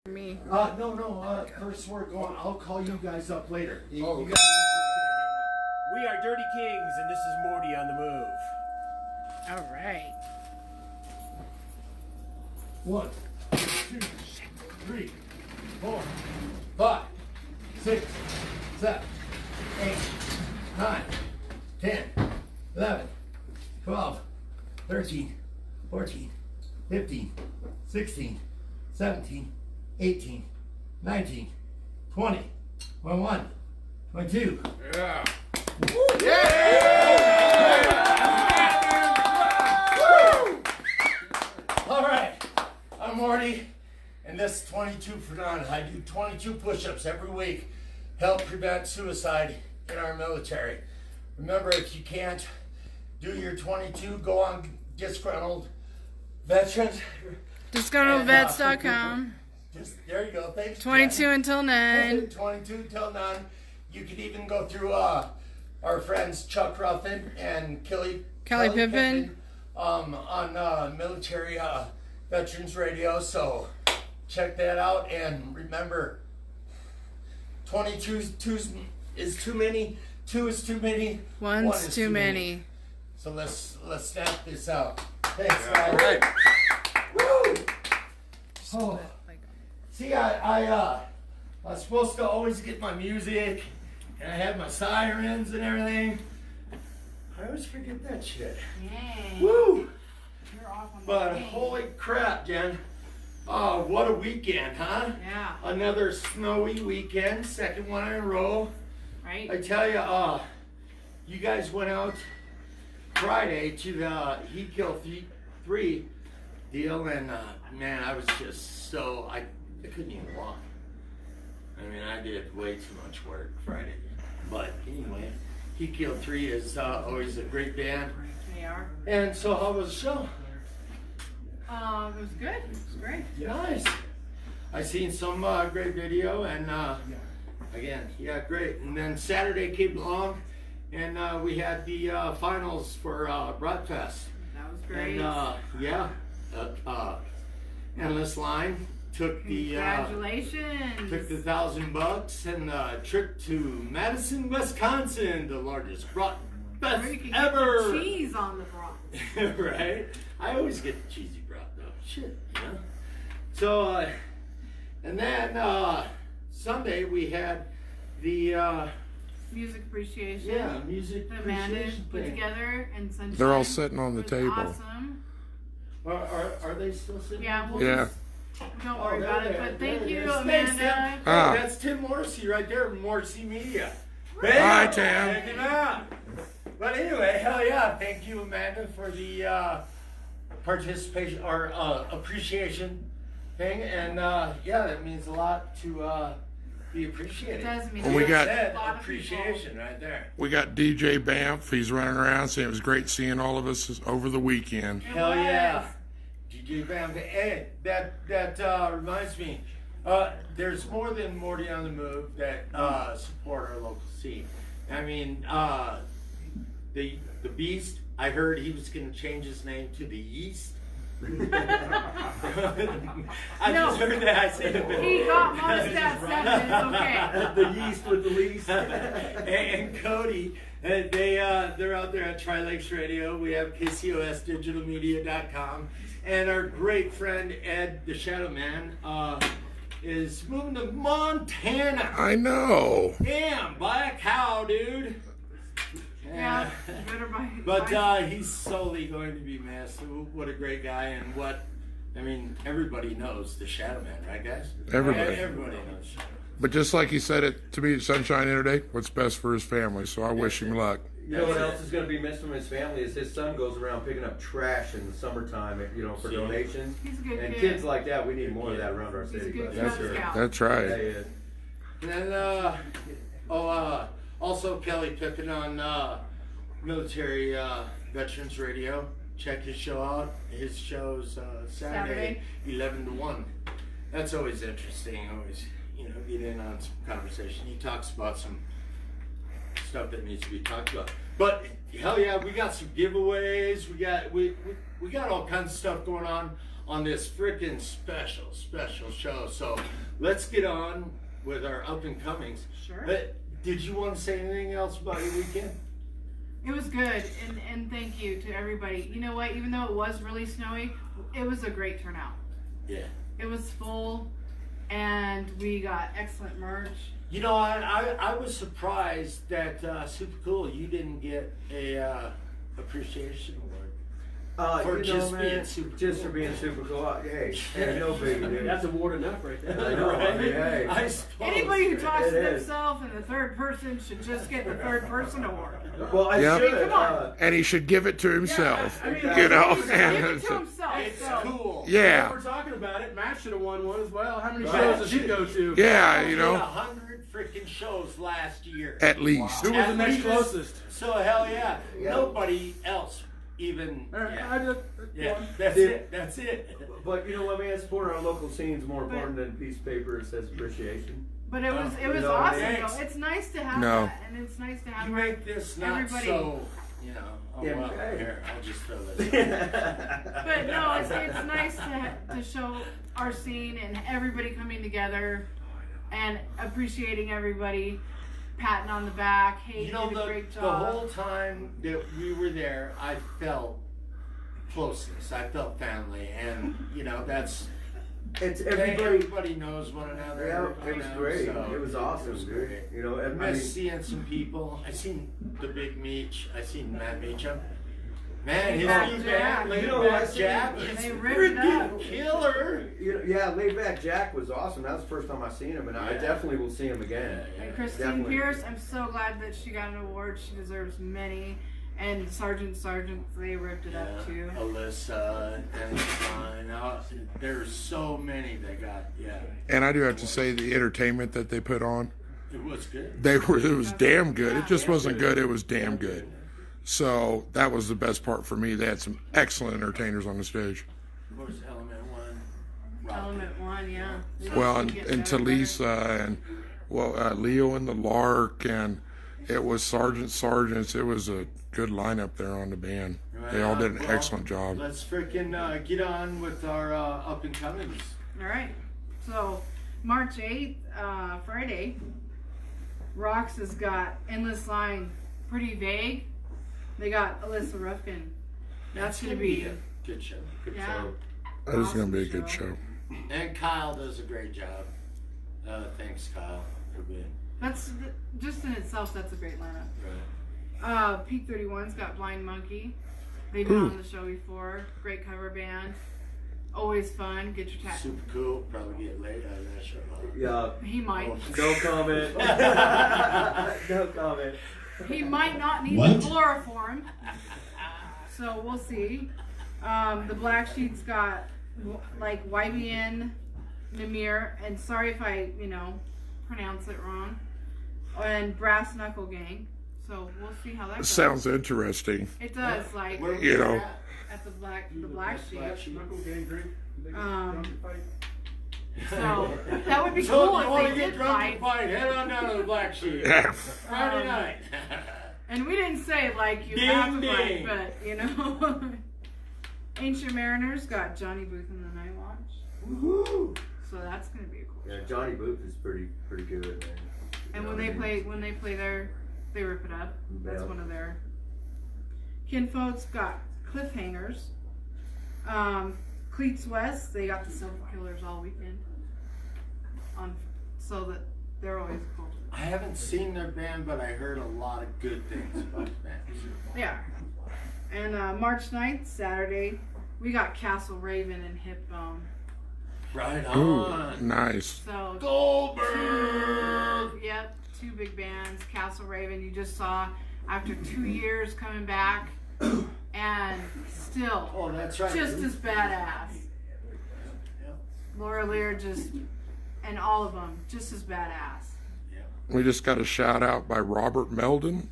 Me. No. First we're going. I'll call you guys up later. You guys, we are Dirty Kings, and this is Morty on the move. All right. 1, 2, 3, 4, 5, 6, 7, 8, 9, 10, 11, 12, 13, 14, 15, 16, 17, 18, 19, 20, 21, 22. Yeah. Woo! Yeah! Woo! All right, I'm Morty, and this is 22 for none. I do 22 push-ups every week, help prevent suicide in our military. Remember, if you can't do your 22, go on Disgruntled Veterans. DisgruntledVets.com. There you go. Thanks. 22 Jen. until 9. 22 till 9. You could even go through our friends Chuck Ruffin and Kelly Pippin on military veterans radio. So check that out, and remember, 22 is too many. 2 is too many. 1's 1 is too many. So let's snap this out. Thanks, guys. All right. Woo! Oh. See, I was supposed to always get my music, and I had my sirens and everything. I always forget that shit. Yay. Woo! You're off on But the game. holy crap, Jen. Oh, what a weekend, huh? Yeah. Another snowy weekend, second one in a row. Right? I tell you, you guys went out Friday to the Heat Kill 3 deal, and man, I was just so, I couldn't even walk. I mean, I did way too much work Friday. But anyway, Heat Kill 3 is always a great band. They are. And so how was the show? It was good. It was great. Nice. I seen some great video, and again, yeah, great. And then Saturday came along, and we had the finals for Broadfest. That was great. And Endless Line took the Congratulations. took the $1,000 and trip to Madison, Wisconsin, the largest Broadfest Where you can get ever. the cheese on the broth. Right? I always get the cheesy broth though. Shit, you know. So, and then Sunday we had the Music appreciation. music that Amanda appreciation put thing. together and Sunshine. They're all sitting on the was table. Awesome. Are they still sitting? Yeah. We'll Yeah. Don't worry about it. But thank you, Thanks, Amanda. Tim. Ah. Hey, that's Tim Morrissey right there, Morrissey Media. Hi, Bam! Tim. Check him out. But anyway, hell yeah, thank you, Amanda, for the participation or appreciation thing, and yeah, that means a lot to be appreciated. It does mean Well, we got- a lot of appreciation right there. We got DJ Banff. He's running around saying it was great seeing all of us over the weekend. It Hell was. yeah. DJ Bam. Hey, that reminds me, there's more than Morty on the Move that support our local scene. I mean, the Beast, I heard he was going to change his name to the Yeast. I just heard that. I said He got most of that sentence, okay. the yeast with the least. and Cody, they're out there at Tri-Lakes Radio. We have KCOSdigitalmedia.com. And our great friend Ed, the Shadow Man, is moving to Montana. I know. Damn, buy a cow, dude. Yeah, better buy. But he's solely going to be missed. What a great guy, and everybody knows the Shadow Man, right, guys? Everybody. Everybody knows Shadow. But just like he said it to me at Sunshine the other day, what's best for his family. So I wish him luck. You know what else is going to be missed from his family is his son goes around picking up trash in the summertime, for donations. He's a good And kid. kids like that, we need more of that around our He's a city. good That's Cub Scout. That's Yeah, right. yeah. And then, also Kelly Pippin on Military Veterans Radio. Check his show out. His show's Saturday, 11 to 1. That's always interesting. Always, get in on some conversation. He talks about some stuff that needs to be talked about. But hell yeah, we got some giveaways. We got all kinds of stuff going on on this freaking special show. So let's get on with our up and comings. Sure. But did you want to say anything else about your weekend? It was good, and thank you to everybody. You know what? Even though it was really snowy, it was a great turnout. Yeah. It was full, and we got excellent merch. You know, I was surprised that Super Cool, you didn't get a appreciation award. For just being super just cool. for being super cool. Hey, no big deal. That's award enough right there. I know, I mean, hey. I suppose. Anybody who talks It to is. themselves in the third person should just get the third person award. Well, I Yep. should. Come on. And he should give it to himself. I mean, You know? He should give it to himself. It's so. cool. Yeah. We're talking about it. Matt should have won one as well. How many Right. shows does he go to? Yeah, you We know, did 100 freaking shows last year. at least. Who was the At next least. closest? So hell yeah. Yeah. Nobody else even. Yeah, I just, that's Did- it. That's it. But you know what, man? Supporting our local scene is more important than a piece of paper that says appreciation. But it was You know, awesome thanks. though. It's nice to have No. that, and it's nice to have You make this not everybody. so. You know. Oh Yeah, well. hey. Here, I'll just throw this. But no, it's nice to show our scene and everybody coming together and appreciating everybody, patting on the back. Hey, You know, did a great the job. whole time that we were there, I felt closeness. I felt family, and you know that's It's everybody. everybody knows one another. Yeah, it was you know, great. so It was awesome, it was dude. great. You know, I I mean, miss seeing some people. I seen the big Meech. I seen Matt Meacham. Man, his Back new Jack. band, Laid You know who I Back seen? Jack, They is ripped it up. freaking killer. you know, yeah, Laid Back Jack was awesome. That was the first time I seen him, and I Yeah. definitely will see him again. And Christine Definitely. Pierce, I'm so glad that she got an award. She deserves many. And Sergeant, they ripped it up too. Alyssa, Dennis Klein. There's so many that got, And I do have to say the entertainment that they put on, it was good. it was damn good. It just wasn't good, it was damn good. So that was the best part for me. They had some excellent entertainers on the stage. Of course, Element One. Element 1, yeah. They Well, just and, keep and getting better. Talisa and Leo and the Lark, and it was Sergeants. It was a good lineup there on the band. They all did an Well, excellent job. Let's freaking get on with our up and comings. All right. So, March 8th, Friday, Rox has got Endless Line, pretty vague. They got Alyssa Ruffin. That's going to be, a good show. Good yeah. show. That was going to be a awesome good show. show. And Kyle does a great job. Thanks, Kyle, for being That's, just in itself, that's a great lineup. right. Peak 31's got Blind Monkey. They've been Ooh. on the show before. Great cover band. Always fun. Get your tattoo. Super cool. Probably get laid out of that show. Yeah. He might. No comment. No comment. He might not need What? the chloroform. So we'll see. The Black Sheep's got like YBN, Namir, and sorry if I, pronounce it wrong. And Brass Knuckle Gang. So we'll see how that goes. Sounds interesting. It does, like Where You we know. at? at the Black Sheep. Black Sheep. So that would be So cool if you want if to they get did drunk fight. and fight, head on down to the Black Sheep. Yeah. Friday night. And we didn't say like you Ding, have to ding. fight, but Ancient Mariners got Johnny Booth in the Night Watch. Woohoo! So that's gonna be a cool. Yeah, Johnny Booth is pretty good, man. And You when know they what I mean? play there, they rip it up. That's Yeah. one of their. Kinfolk's got Cliffhangers. Cleats West, they got the Silver Killers all weekend. So that they're always cool. I haven't seen their band, but I heard a lot of good things about the band. Yeah. And March 9th, Saturday, we got Castle Raven and Hip Bone. Right Ooh, on. nice. So Goldberg! two big bands. Castle Raven, you just saw after 2 years coming back, and still Oh, that's right. just as badass. Laura Lear and all of them just as badass. We just got a shout out by Robert Meldon.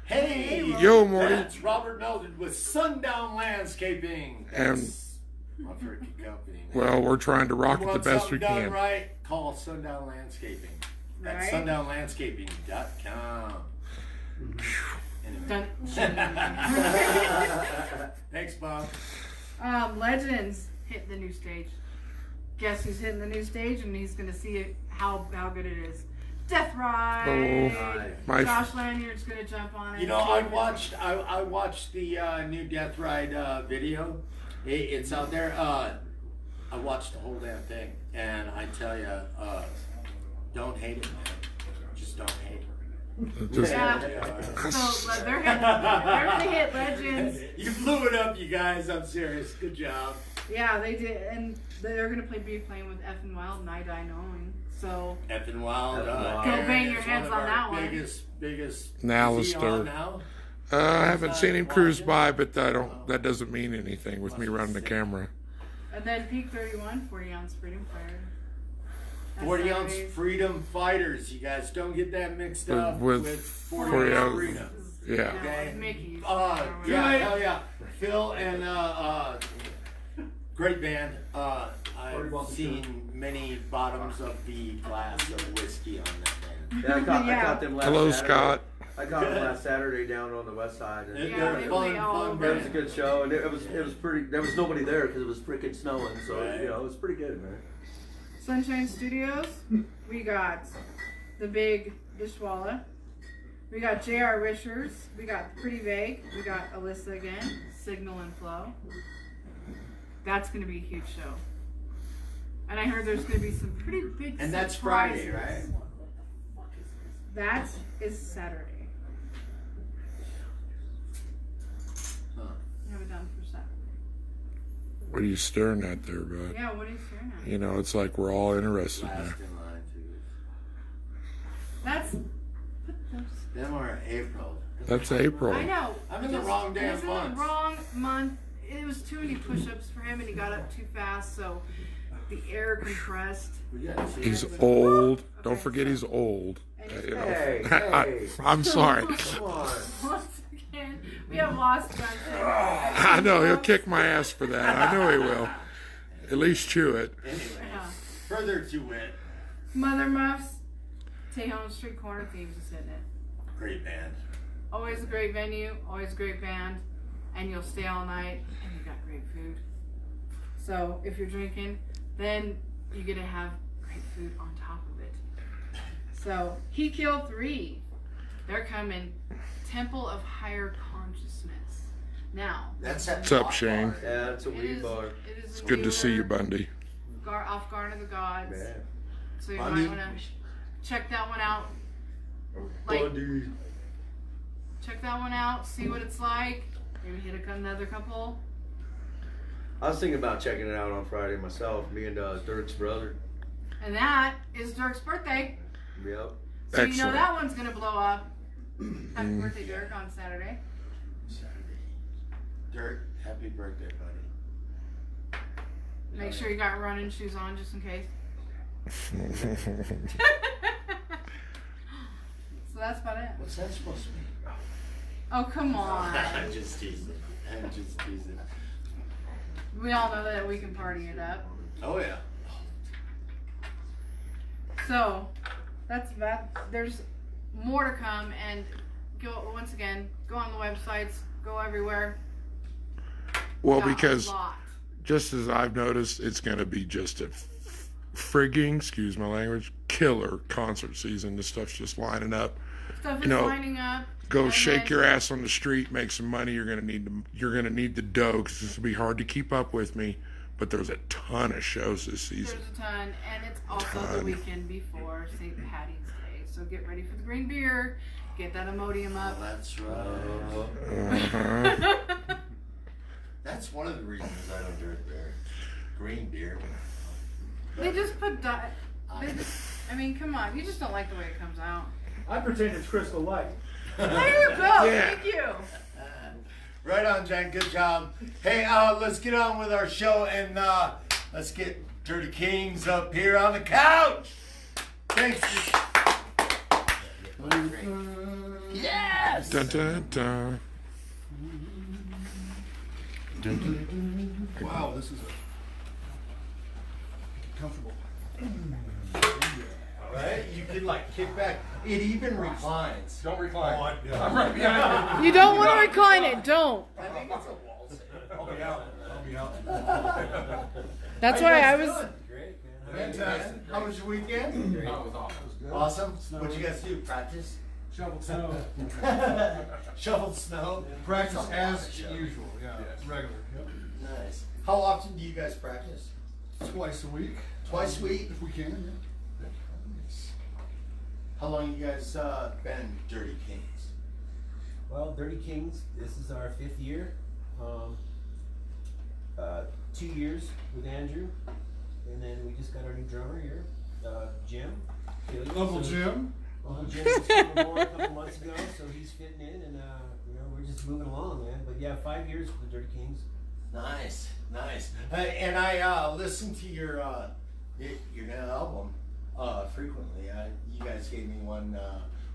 Hey, Yo, Morty. That's Robert Meldon with Sundown Landscaping. And- That's my freaking company. man. Well, we're trying to rock You it the want best we something done can. right? Call Sundown Landscaping. That's Right? sundownlandscaping.com. Anyway. Dun- Thanks, Bob. Legends, hit the new stage. Guess who's hitting the new stage, and he's gonna see how good it is. Death Ride. my Josh Lanyard's gonna jump on it. You know, I watched the new Death Ride video. It's out there. I watched the whole damn thing, and I tell you, don't hate it, man. Just don't hate it. Just, So they're gonna hit Legends. You blew it up, you guys. I'm serious. Good job. Yeah, they did, and they're gonna be playing with F and Wild and I Die Knowing. So Effing Wild. Effing Wild. Go bang Aaron your is hands one of on our that one. biggest. Now is he let's on start. now? I haven't seen him cruise by, but that doesn't mean anything with me running the camera. And then Peak 31, 40 ounce Freedom Fighter. That's 40 ounce Saturdays. Freedom Fighters. You guys don't get that mixed up With with 40 40 ounce ounce. Freedom. Yeah. No, Okay. it's Mickey's. Yeah, hell yeah. Phil and great band. I've seen many bottoms of the glass of whiskey on that band. Yeah, I Yeah. caught them last Hello, Saturday. Scott. I caught them last Saturday down on the west side. And Yeah, They're they a play all fun over. it was a band. good show, and it was pretty. There was nobody there because it was freaking snowing, so Right. you know it was pretty good, man. Sunshine Studios, we got the big Dishwalla. We got J.R. Richards. We got Pretty Vague. We got Alyssa again. Signal and Flow. That's going to be a huge show. And I heard there's going to be some pretty big And that's surprises. Friday, right? That is Saturday. Huh. I have it down for Saturday. What are you staring at there, bud? Yeah, what are you staring at? You know, it's like we're all interested Last now. in line, too. That's... Put those... Them are April. That's April. I know. I'm in the wrong damn It was in month. the wrong month. It was too many push-ups for him, and he got up too fast, so the air compressed. We gotta see He's it. old. Don't Okay, forget so- he's old. And You know. Hey. I'm sorry. Come on. Once again, we have lost Johnson. I know he'll kick my ass for that. I know he will. At least chew it. Anyway, Yeah. further to wit. Mother Muffs, Tejon Street Corner Thieves is hitting it. Great band. Always a great venue, always a great band, and you'll stay all night, and you got great food. So if you're drinking, then you get to have great food on top of it. So He Killed 3. They're coming. Temple of Higher Consciousness. Now. That's at What's up, Shane? Yeah, it's a It weed is, bar. it is It's in good to see you, Wheeler, Bundy. Off Garden of the Gods. Man. So you Bundy. might want to check that one out. Like, Bundy. check that one out, see what it's like. Maybe hit another couple. I was thinking about checking it out on Friday myself. Me and Dirk's brother. And that is Dirk's birthday. Yep. So you know Excellent. that one's going to blow up. Happy birthday, Dirk, on Saturday. Dirk, happy birthday, buddy. Make sure you got running shoes on just in case. So that's about it. What's that supposed to mean? Oh, come on. I'm just teasing. I'm just teasing. We all know that we can party it up. Oh, yeah. So, that's that. There's more to come, and go once again. Go on the websites. Go everywhere. Well, Got a because lot. just as I've noticed, it's going to be just a frigging, excuse my language, killer concert season. This stuff's just lining up. Stuff is you know, lining up. Go and shake then- your ass on the street, make some money. You're gonna need the dough because this will be hard to keep up with me. But there's a ton of shows this season. There's a ton, and it's also the weekend before St. Patty's Day. So get ready for the green beer. Get that Imodium up. Oh, that's right. Uh-huh. That's one of the reasons I don't drink beer. Green beer. They just put I mean, come on. You just don't like the way it comes out. I pretend it's Crystal Light. There you go. Yeah. Thank you. Right on, Jen. Good job. Hey, let's get on with our show and let's get Dirty Kings up here on the couch. Thanks. Yes. Dun, dun, dun. Wow, this is comfortable. Right? You can like kick back. It even reclines. Don't recline. Yeah. I'm right behind you. You don't want to recline it. Don't. I think it's a wall sit. I'll be out. That's How you why guys I was. doing? Great, man. Fantastic. How was your weekend? Oh, it was awesome. Awesome. What'd you guys do? Practice? Shoveled snow. Shoveled snow? Practice as usual, yeah, regular. Yep. Nice. How often do you guys practice? Twice a week. Twice a week? If we can, yeah. How long you guys been Dirty Kings? Well, Dirty Kings, this is our 5th year. 2 years with Andrew, and then we just got our new drummer here, Jim. Uncle Jim. Uncle Jim just came aboard a couple months ago, so he's fitting in, and we're just moving along, man. But yeah, 5 years with the Dirty Kings. Nice, nice. And I listen to your new album frequently. You guys gave me one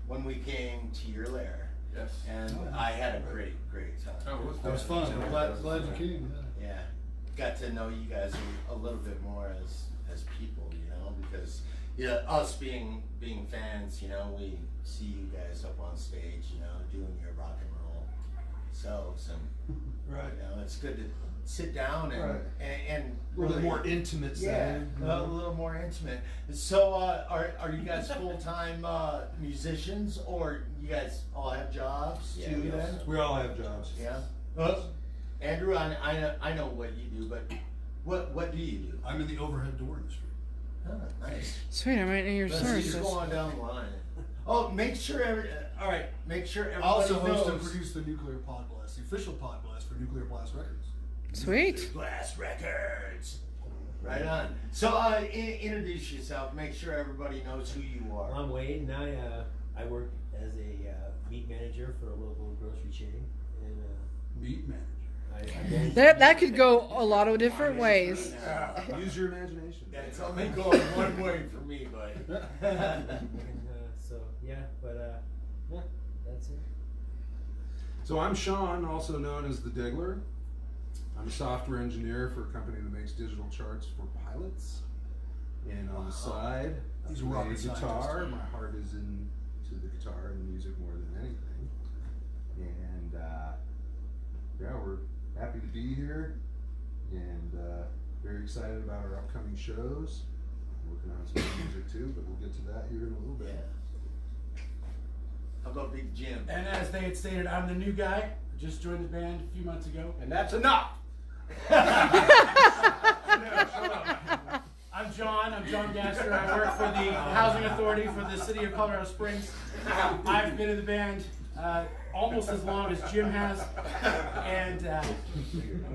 when we came to your lair. Yes. And I had a great time. Oh, That was fun. I'm glad you came. Yeah, got to know you guys a little bit more as people, because us being fans, we see you guys up on stage, doing your rock and roll shows, and Right. it's good to sit down and Right. and A little really, more intimate yeah, setting. a little more intimate. So, are you guys full-time musicians, or you guys all have jobs Yeah, too? we all Then, have. We all have jobs. yeah. Andrew, I know what you do, but what do you do? I'm in the overhead door industry. Oh, nice. Sweet, I might know your Let's just services. go on down the line. Oh, make sure make sure I everybody also host and knows. produce the Nuclear Pod Blast, the official Pod Blast for Nuclear Blast Records. Sweet. Blast Records. Right on. So, introduce yourself. Make sure everybody knows who you are. I'm Wade, and I work as a meat manager for a local grocery chain, and Meat manager. I manage. That could go a lot of different ways. Use your imagination. It's only going one way for me, buddy. So yeah, but yeah, that's it. So I'm Sean, also known as the Diggler. I'm a software engineer for a company that makes digital charts for pilots. And on the side, I He's a play rocket guitar. scientist. My heart is into the guitar and music more than anything. And yeah, we're happy to be here and very excited about our upcoming shows. Working on some music too, but we'll get to that here in a little bit. Yeah. How about Big Jim? And as they had stated, I'm the new guy. I just joined the band a few months ago. And that's enough. I'm John Gaster. I work for the Housing Authority for the City of Colorado Springs. I've been in the band almost as long as Jim has. And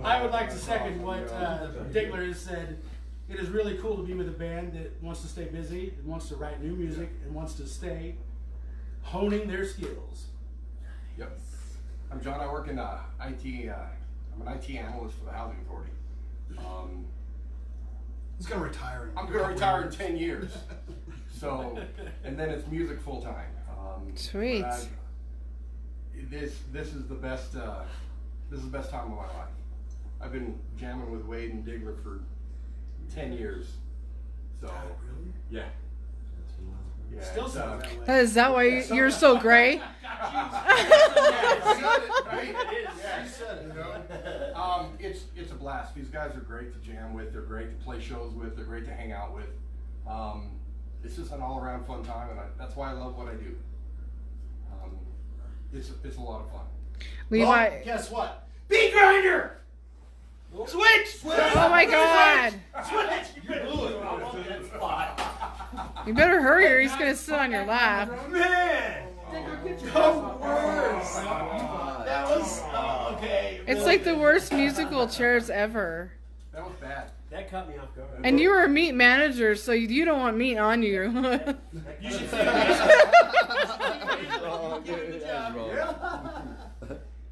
I would like to second what Diggler has said. It is really cool to be with a band that wants to stay busy, and wants to write new music, and wants to stay honing their skills. Yep. I'm John. I work in IT. I'm an IT analyst for the Housing Authority. He's gonna retire. I'm going to retire in 10 years. So, and then it's music full time. Sweet. This is the best. This is the best time of my life. I've been jamming with Wade and Diggler for 10 years. So, yeah. Yeah, Still it's, sounds that way. Is that why you're so gray? It's a blast. These guys are great to jam with. They're great to play shows with. They're great to hang out with. It's just an all-around fun time, and that's why I love what I do. It's a lot of fun. Levi. Well, guess what? Beat grinder. Switch. Oh my God. Switch. You blew it. You better hurry or he's gonna sit on your lap. Man. The worst. That was okay. It's really like the good. worst musical chairs ever. That was bad. That caught me off guard. And you were a meat manager, so you don't want meat on you. You should say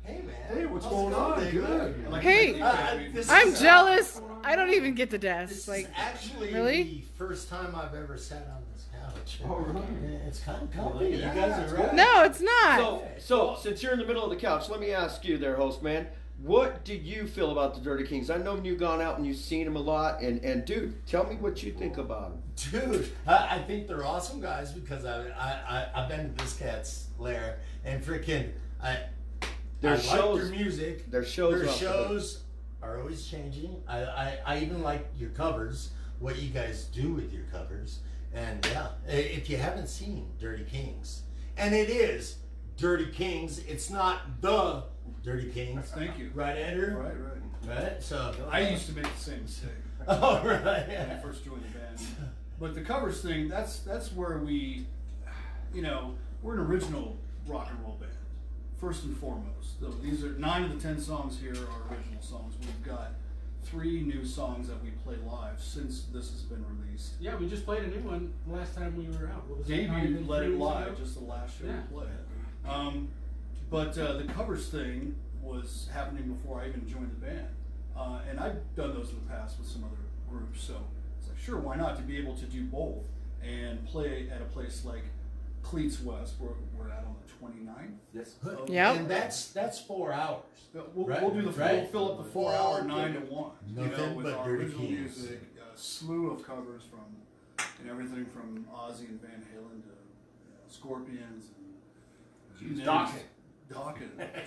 Hey man. Hey, what's How's going it on? Digger? Good. Hey, This I'm is, jealous. I don't even get the This desk. Like, is actually really? the first time I've ever sat on this couch. Oh, really? It's kind of comfy. You guys are right. no, it's not. So since you're in the middle of the couch, let me ask you there, host man. What do you feel about the Dirty Kings? I know you've gone out and you've seen them a lot, and dude, tell me what you think about them. Dude, I think they're awesome guys because I've been to this cat's lair and freaking I Their like shows- their music. Their shows, Their are off the hook. shows are always changing. I even like your covers, what you guys do with your covers. And yeah, if you haven't seen Dirty Kings, and it is Dirty Kings, it's not the Dirty Kings. Thank you. Right, Andrew? Right? So I used to make the same mistake oh, right. when I first joined the band. But the covers thing, that's where we, you know, we're an original rock and roll band, first and foremost. So these are 9 of the 10 songs here are original songs. We've got 3 new songs that we play live since this has been released. Yeah, we just played a new one last time we were out. What was that? Debut Let It 3 weeks Lie, ago? just the last show Yeah. we played. But the covers thing was happening before I even joined the band. And I've done those in the past with some other groups, so it's like, sure, why not, to be able to do both and play at a place like Cleats West, where we're at on the 29th. Yes. Yep. And that's 4 hours. We'll Right, do the full, right. fill up the 4 hour 9 to 1. Nothing with but our Dirty original Kings. music, a slew of covers from everything from Ozzy and Van Halen to Scorpions and Dokken.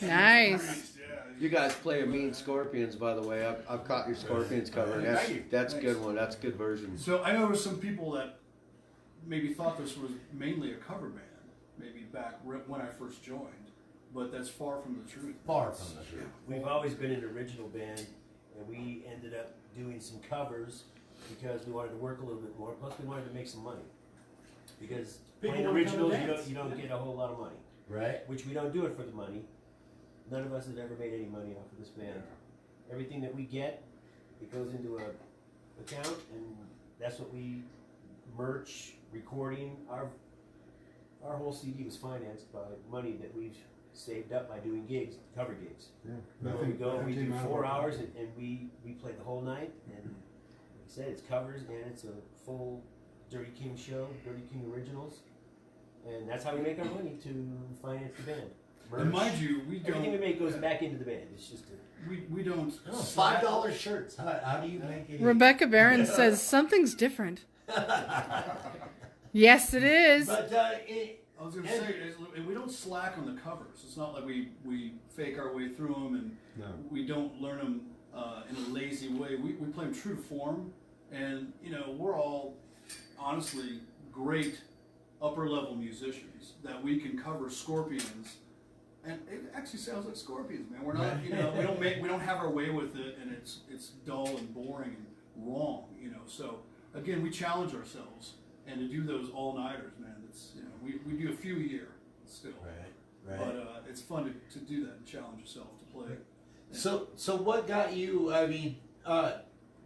Nice. Yeah. You guys play a mean Scorpions, by the way. I've caught your Scorpions cover. And that's a good one. That's a good version. So I know there were some people that maybe thought this was mainly a cover band, maybe back when I first joined, but that's far from the truth. Far from the truth. We've always been an original band, and we ended up doing some covers because we wanted to work a little bit more. Plus, we wanted to make some money. Because People playing wanna come originals, and dance. you don't get a whole lot of money. Right? Which we don't do it for the money. None of us have ever made any money off of this band. Everything that we get, it goes into a account, and that's what we merch, recording. Our whole CD was financed by money that we've saved up by doing gigs, cover gigs. Yeah. Where we go, we do came out of 4 our hours, pocket. and we play the whole night. And like I said, it's covers, and it's a full Dirty King show, Dirty King originals. And that's how we make our money to finance the band. And mind you, we Everything we don't. make goes back into the band. It's just a, We don't. Oh, $5 shirts. How do you make it? Rebecca Barron says something's different. Yes, it is. But I was going to say, and we don't slack on the covers. It's not like we fake our way through them and No. we don't learn them in a lazy way. We play them true to form, and you know we're all honestly great upper level musicians that we can cover Scorpions, and it actually sounds like Scorpions, man. We're not, you know, we don't have our way with it, and it's dull and boring and wrong, you know. So again, we challenge ourselves, and to do those all nighters, man. It's, you know, we do a few a year still, Right. but it's fun to do that and challenge yourself to play. So what got you? I mean,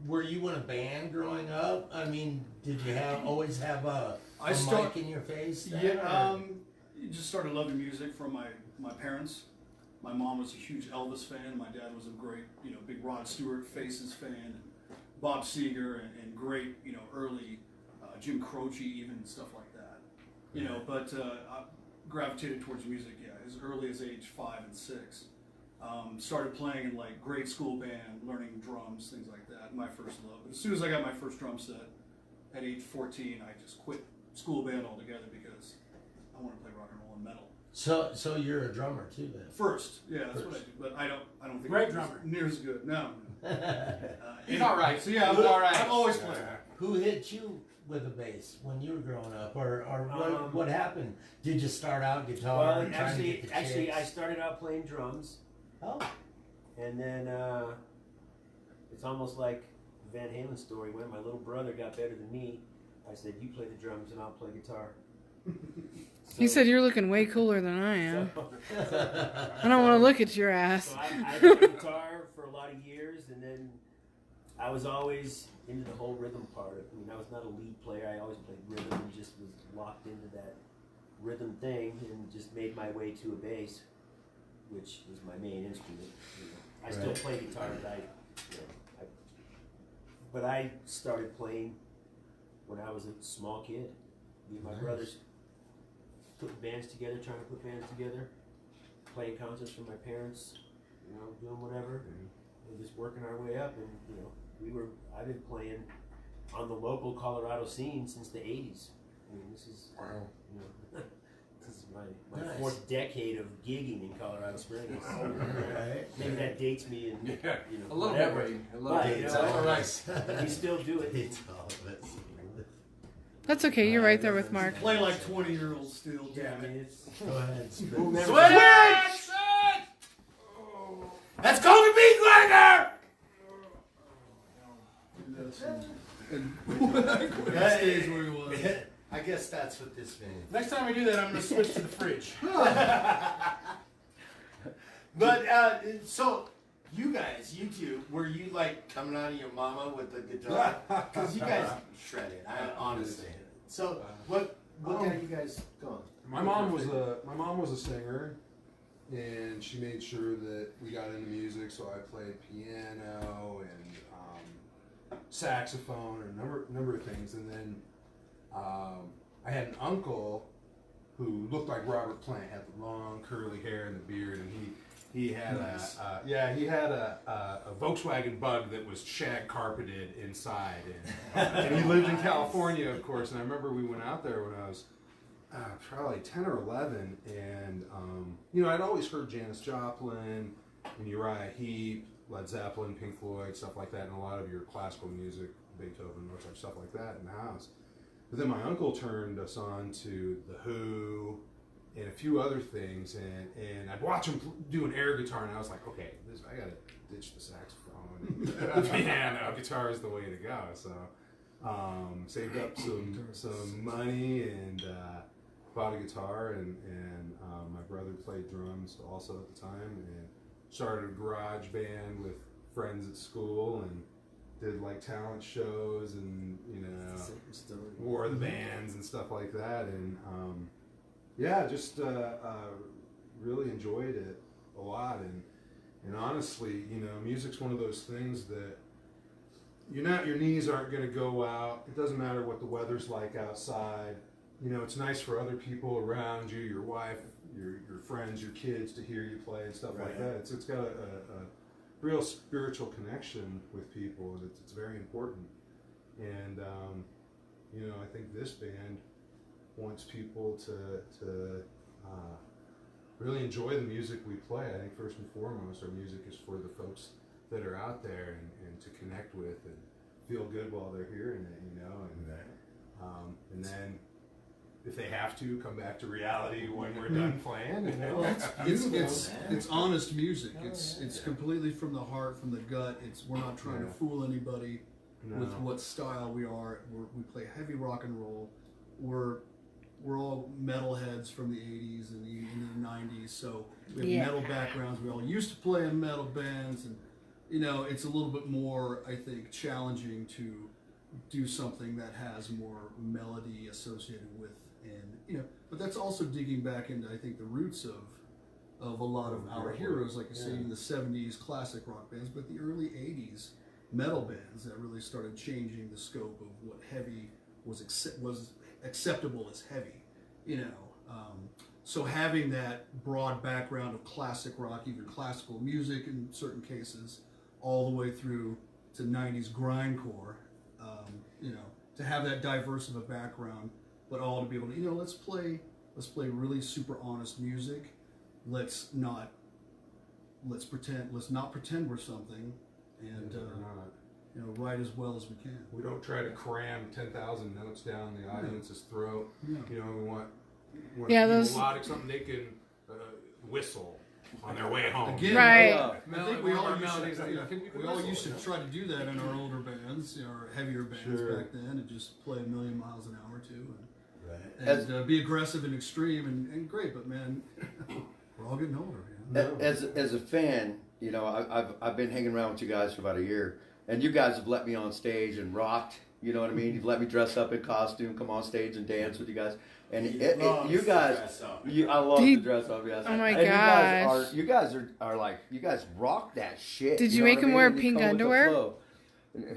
were you in a band growing up? I mean, did you always have a mic in your face? Yeah, you just started loving music from my parents. My mom was a huge Elvis fan. My dad was a great, you know, big Rod Stewart Faces fan, and Bob Seger, and great, you know, early Jim Croce, even stuff like that. You know, but I gravitated towards music, yeah, as early as age 5 and 6. Started playing in like grade school band, learning drums, things like that. My first love. But as soon as I got my first drum set at age 14, I just quit school band altogether because I want to play rock and roll and metal. So you're a drummer too, then? First, yeah, that's what I do. But I don't think Great it's drummer. near as good. No. He's all right. So yeah, I'm all right. I've always played. Who hit you with a bass when you were growing up, or what happened? Did you start out guitar? well, and trying to get the actually, I chicks? started out playing drums, Oh, and then it's almost like the Van Halen story. When my little brother got better than me, I said, "You play the drums, and I'll play guitar." He said you're looking way cooler than I am. So, I don't want to look at your ass. So I played guitar for a lot of years, and then I was always into the whole rhythm part. I mean, I was not a lead player. I always played rhythm and just was locked into that rhythm thing, and just made my way to a bass, which is my main instrument. You know. I still play guitar, but I started playing when I was a small kid. Me and my brothers putting bands together, trying to put bands together, playing concerts for my parents, you know, doing whatever, and just working our way up. And you know, I've been playing on the local Colorado scene since the '80s. I mean, this is wow. you know, this is my Nice. fourth decade of gigging in Colorado Springs. Right. Maybe that dates me in A little bit, whatever. Wade. A little But, bit. you It's know, all right. we still do it. It's all of it. That's okay. You're right there with Mark. Play like 20-year-olds still, Yeah, damn I mean, it. it's. Go ahead. We'll never Switch! That's called a beat glider! That is where he was. I guess that's what this means. Next time we do that, I'm going to switch to the fridge. But, so, you guys, you two, were you like coming out of your mama with the guitar? Because you guys shred it, honestly. So, what got you guys going? My mom was a singer, and she made sure that we got into music. So I played piano and saxophone and a number of things. And then I had an uncle who looked like Robert Plant, had the long curly hair and the beard, and he had a Volkswagen Bug that was shag carpeted inside, and he lived in California, of course. And I remember we went out there when I was probably 10 or 11, and I'd always heard Janis Joplin and Uriah Heep, Led Zeppelin, Pink Floyd, stuff like that, and a lot of your classical music, Beethoven, Mozart, stuff like that in the house. But then my uncle turned us on to The Who and a few other things, and I'd watch him do an air guitar, and I was like, okay, I gotta ditch the saxophone. The piano, guitar is the way to go. So saved up some money and bought a guitar, and my brother played drums also at the time, and started a garage band with friends at school, and did like talent shows, and wore the bands and stuff like that, and just really enjoyed it a lot, and honestly, music's one of those things that your knees aren't going to go out. It doesn't matter what the weather's like outside. It's nice for other people around you, your wife, your friends, your kids, to hear you play and stuff like that. It's got a real spiritual connection with people, and it's very important. And I think this band wants people to really enjoy the music we play. I think first and foremost, our music is for the folks that are out there, and to connect with and feel good while they're hearing it, and then if they have to, come back to reality when we're done playing. Well, it's honest music. It's completely from the heart, from the gut. We're not trying to fool anybody with what style we are. We play heavy rock and roll. We're all metalheads from the 80s and the 90s, so we have metal backgrounds. We all used to play in metal bands, and it's a little bit more, I think, challenging to do something that has more melody associated with, and but that's also digging back into, I think, the roots of a lot of our heroes, like you say, in the 70s classic rock bands, but the early 80s metal bands that really started changing the scope of what heavy was acceptable as heavy, so having that broad background of classic rock, even classical music in certain cases, all the way through to 90s grindcore, to have that diverse of a background, but all to be able to, let's play really super honest music. Let's not pretend we're something, and write as well as we can. We don't try to cram 10,000 notes down the audience's throat. We want melodic, something they can whistle on their way home. Again, Right. I think we all used to try to do that in our older bands, our heavier bands back then, and just play a million miles an hour too, and be aggressive and extreme and great. But man, we're all getting older. As a fan, I've been hanging around with you guys for about a year, and you guys have let me on stage and rocked. You know what I mean? You've let me dress up in costume, come on stage and dance with you guys. And you guys, I love to dress up. Yes. Oh my and gosh! You guys are like, you guys rock that shit. Did you make him wear pink underwear?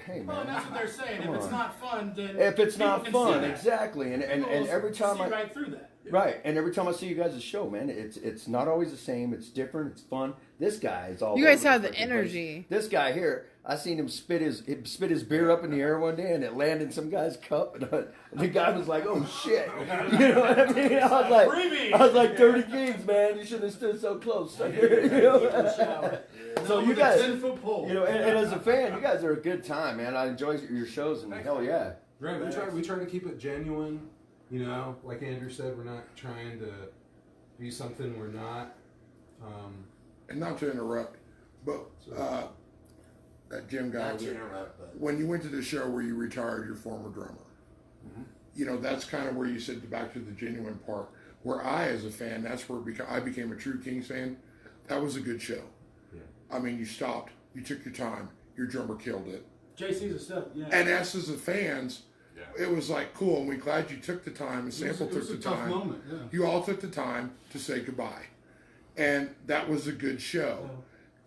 Hey man, Well, that's what they're saying. If it's not fun, then if it's not people can fun, see that. exactly. And every time see right through that. Right, and every time I see you guys' show, man, it's not always the same. It's different. It's fun. This guy is all. You guys over have the the freaking energy. place. This guy here, I seen him spit his beer up in the air one day, and it landed in some guy's cup, and the guy was like, "Oh shit!" You know what I mean? I was like, 30 Kings, man. You shouldn't have stood so close. You know? So you guys, 10-foot pole. you know, and as a fan, you guys are a good time, man. I enjoy your shows, and hell yeah. Right, we try to keep it genuine. You know, like Andrew said, we're not trying to be something we're not. And not to interrupt, but that Jim guy, Not to interrupt, but when you went to the show where you retired your former drummer, you know, that's kind of where you said back to the genuine part. Where I, as a fan, that's where I became a true Kings fan. That was a good show. Yeah. I mean, you stopped, you took your time, your drummer killed it. JC's a stud. Yeah. And us as the fans, it was like cool, and we're glad you took the time, and Sample took the time. Tough moment, yeah. You all took the time to say goodbye. And that was a good show.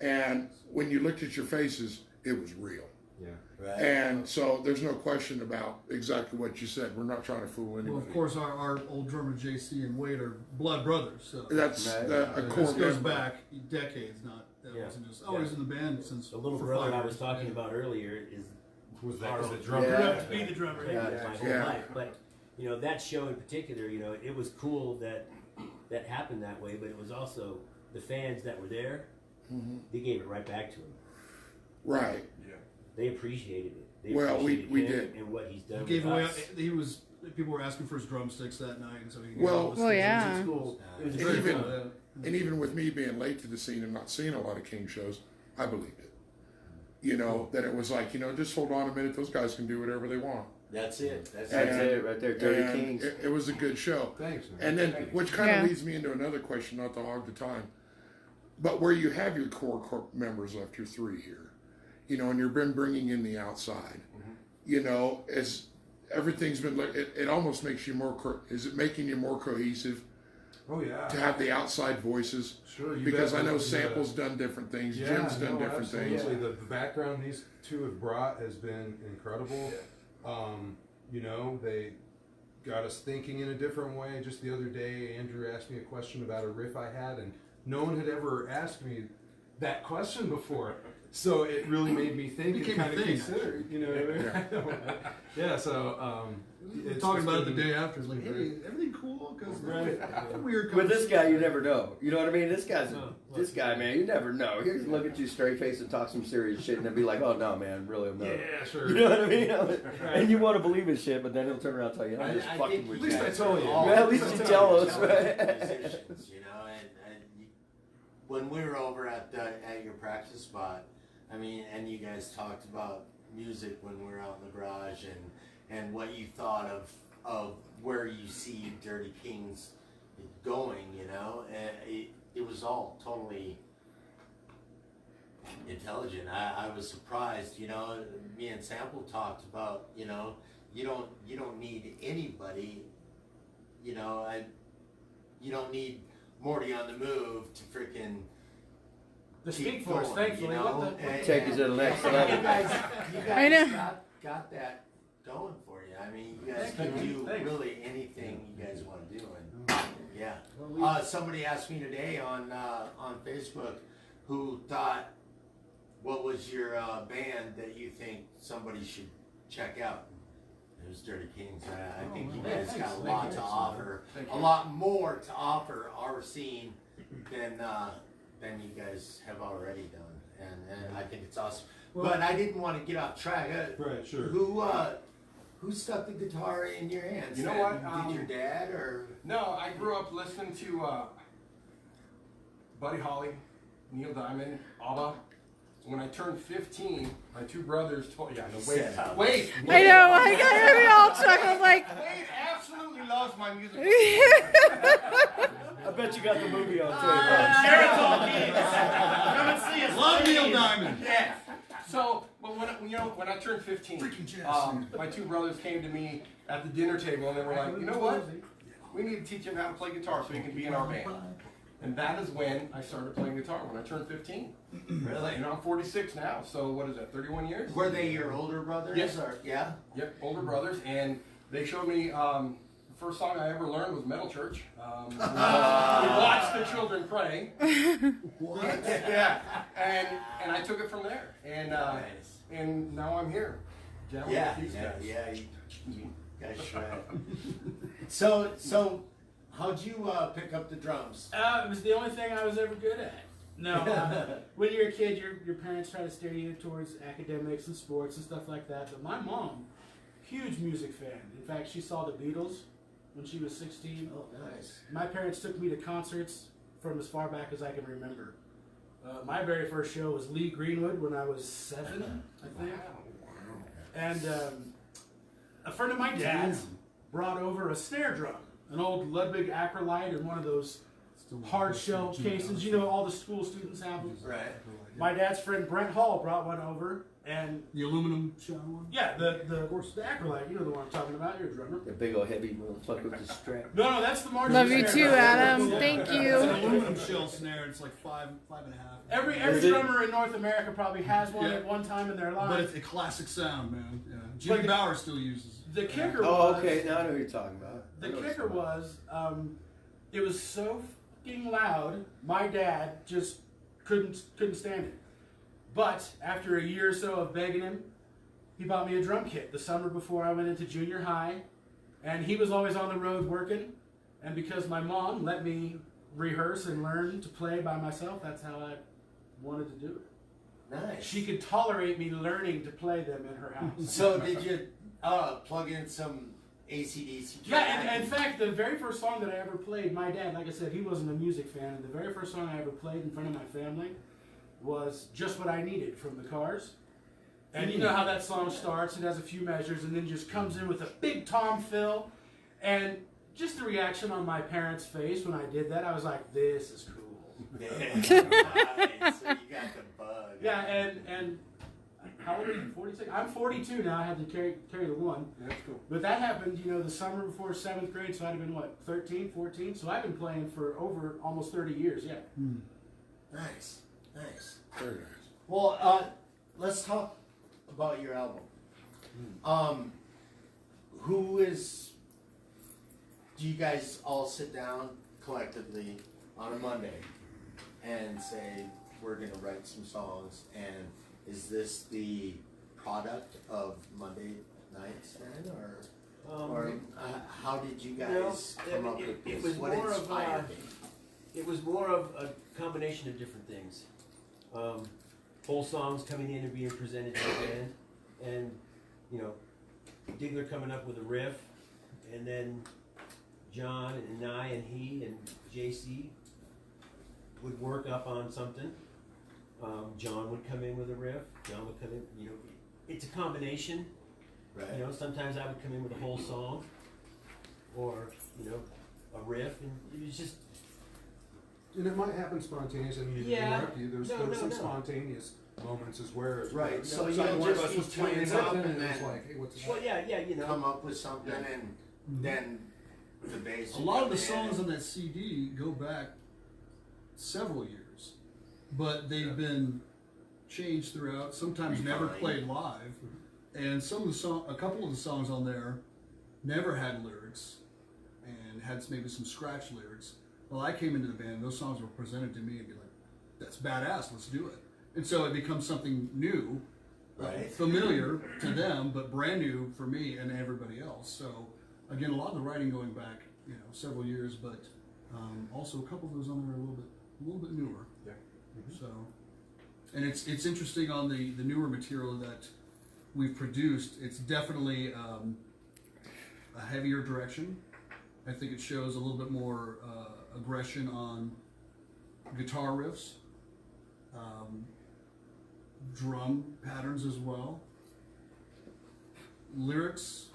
And when you looked at your faces, it was real. Yeah. right. And so there's no question about exactly what you said. We're not trying to fool anybody. Well, of course, our old drummer JC and Wade are blood brothers. So That's Right. a core this goes member. back decades. Not that Yeah. wasn't just always in the band since The little for brother 5 I was years. talking Yeah. about earlier is Was our that the old drummer? Yeah. You have to be the drummer. Yeah. my whole Yeah. life. But you know, that show in particular, you know, it was cool that that happened that way, but it was also the fans that were there, they gave it right back to him. Right. They appreciated it. They Well, we appreciated him did. and what he's done. He gave with away. us. He was. People were asking for his drumsticks that night, and so he. Well- gave Well, us yeah. It was cool. It was And very even- cool. And even with me being late to the scene and not seeing a lot of King shows, I believed it. You know, that it was like, you know, just hold on a minute, those guys can do whatever they want. That's it. That's That's it. it right there, Dirty And Kings. it was a good show. Thanks, man. And then, which kind of Yeah. leads me into another question, not to hog the time, but where you have your core members left, your three here, you know, and you've been bringing in the outside, you know, as everything's been, it almost makes you more, is it making you more cohesive Oh yeah. to have the outside voices? Sure. You Because bet. I know Yeah. Sample's done different things, Yeah, Jim's done no, different absolutely. things. The background these two have brought has been incredible. You know, they got us thinking in a different way. Just the other day, Andrew asked me a question about a riff I had, and no one had ever asked me that question before. So it really made me think and Became a kind of thing. consider. You know what I mean? Yeah. So We're talking about it the day after. It's like, hey, everything cool? Because weird. With this guy, you never know. You know what I mean? This No. guy, man, you never know. He can look at you straight face and talk some serious shit, and then be like, "Oh no, man, really, I'm not." Yeah, sure. You know what I mean? And you want to believe his shit, but then he'll turn around and tell you, "I'm I- just I fucking think with At least you." I told you. All Yeah, at least of you us tell are us, right? musicians, you know, and when we were over at your practice spot, I mean, and you guys talked about music when we were out in the garage, and what you thought of where you see Dirty Kings going, you know, and it was all totally intelligent. I was surprised, you know. Me and Sample talked about, you know, you don't need anybody, you know, you don't need Morty on the move to freaking The keep Speak Force, going, thankfully. you know? What the, And- Take you to the next and level. You guys I know. got that going for you. I mean, you guys Thank can you. do Thanks. really anything you guys want to do, and yeah. Somebody asked me today on Facebook who thought, what was your band that you think somebody should check out? It was Dirty Kings. I think you guys got a lot to offer, a lot more to offer our scene than you guys have already done, and I think it's awesome. But I didn't want to get off track. Right, sure. Who stuck the guitar in your hands? You know what? Did your dad or? No, I grew up listening to Buddy Holly, Neil Diamond, ABBA. When I turned 15, my two brothers told wait. I know. I got every all chuckle like. Wade absolutely loves my music. I bet you got the movie on tape. come and see us. Love Neil Diamond. Yeah. So, but when I turned 15, my two brothers came to me at the dinner table and they were like, you know what? We need to teach him how to play guitar so he can be in our band. And that is when I started playing guitar, when I turned 15. Really? And I'm 46 now, so what is that, 31 years? Were they your older brothers? Yes. Or, yeah. Yep, older brothers, and they showed me The first song I ever learned was Metal Church. We watched the children pray. Yeah, and I took it from there, and now I'm here. Jamming with these guys. You guys shred. So, how'd you pick up the drums? It was the only thing I was ever good at. No, when you're a kid, your parents try to steer you towards academics and sports and stuff like that. But my mom, huge music fan. In fact, she saw the Beatles when she was 16. Oh, nice. My parents took me to concerts from as far back as I can remember. My very first show was Lee Greenwood when I was 7, I think. And a friend of my dad's brought over a snare drum, an old Ludwig Acrolite in one of those hard shell cases. You know, all the school students have them. Right. My dad's friend Brent Hall brought one over, and The aluminum shell one? yeah, the Acrolite. You know the one I'm talking about. You're a drummer. The big old heavy motherfucker with the strap. No, that's the Martin. Love you snare too, drum. Adam. Yeah. Thank It's an you. aluminum shell snare. It's like 5.5. Every Is it? drummer in North America probably has one Yeah. at one time in their But life. it's a classic sound, man. Yeah. Jimmy But- Bauer still uses. The kicker Oh, was, okay. Now I know what you're talking about. the kicker was, it was so fucking loud. My dad just couldn't stand it. But after a year or so of begging him, he bought me a drum kit the summer before I went into junior high, and he was always on the road working. And because my mom let me rehearse and learn to play by myself, that's how I wanted to do it. Nice. She could tolerate me learning to play them in her house. So did you plug in some AC/DC? Yeah, and in fact, the very first song that I ever played, my dad, like I said, he wasn't a music fan, and the very first song I ever played in front of my family was Just What I Needed from the Cars. And you know how that song starts, it has a few measures, and then just comes in with a big tom fill. And just the reaction on my parents' face when I did that, I was like, this is cool. Yeah. Nice. So you got the bug. Yeah, and how old are you? 46? I'm 42 now. I had to carry the one. That's cool. But that happened, you know, the summer before 7th grade, so I'd have been, what, 13, 14? So I've been playing for over almost 30 years, yeah. Nice. Nice. Very nice. Well, let's talk about your album. Do you guys all sit down collectively on a Monday and say, we're going to write some songs, and is this the product of Monday nights then, or how did you guys come up with this? It was What more of inspired it? it was more of a combination of different things. Whole songs coming in and being presented to the band, and you know, Diggler coming up with a riff, and then John and I and he and JC would work up on something. John would come in with a riff. John would come in. You know, it's a combination. Right. You know, sometimes I would come in with a whole song, or you know, a riff, and it was just. And it might happen spontaneously. I mean, Yeah. there's some spontaneous moments as where Right, so one you'll of just us be was playing tuning up something and it was then like, hey, what's that? Well, yeah, you know. Come up with something, and then the bass. A lot of the would come in songs and- on that CD go back several years, but they've been changed throughout. Sometimes never Refined. played live, and a couple of the songs on there never had lyrics, and had maybe some scratch lyrics. Well, I came into the band; those songs were presented to me, and be like, "That's badass. Let's do it." And so it becomes something new, Right. familiar to them, but brand new for me and everybody else. So again, a lot of the writing going back, you know, several years, but also a couple of those on there are a little bit newer. Yeah. So, and it's interesting on the newer material that we've produced. It's definitely a heavier direction. I think it shows a little bit more aggression on guitar riffs, drum patterns as well. Lyrics,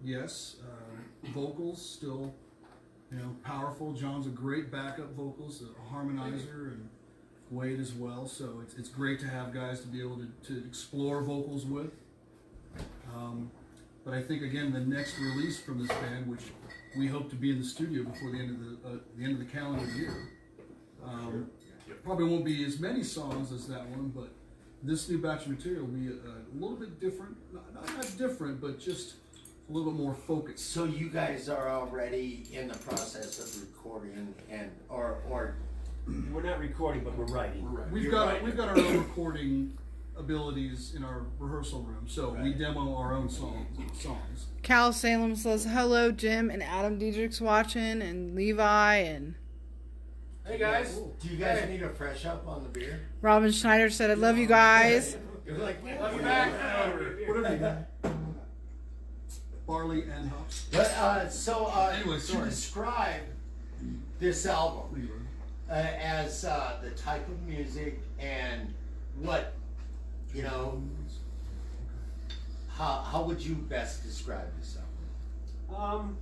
yes. Vocals still, you know, powerful. John's a great backup vocals, a harmonizer, and Wade as well. So it's great to have guys to be able to explore vocals with. But I think again the next release from this band, which we hope to be in the studio before the end of the calendar year, probably won't be as many songs as that one, but this new batch of material will be a little bit different. Not different, but just a little bit more focused. So you guys are already in the process of recording or We're not recording, but we're writing. We've got our own recording abilities in our rehearsal room, so we demo our own songs. Cal Salem says hello, Jim and Adam Diedrich's watching, and Levi and Hey guys. do you guys need a fresh up on the beer? Robin Schneider said I love you guys. You're like, Love you back. Whatever you got. Barley and hops. But Anyway, to sorry. describe this album as the type of music and what, you know, how would you best describe this album?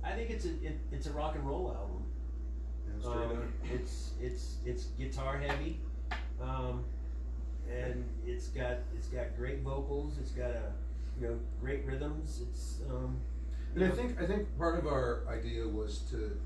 I think it's a rock and roll album. It's guitar heavy, and it's got great vocals. It's got great rhythms. And I think part of our idea was to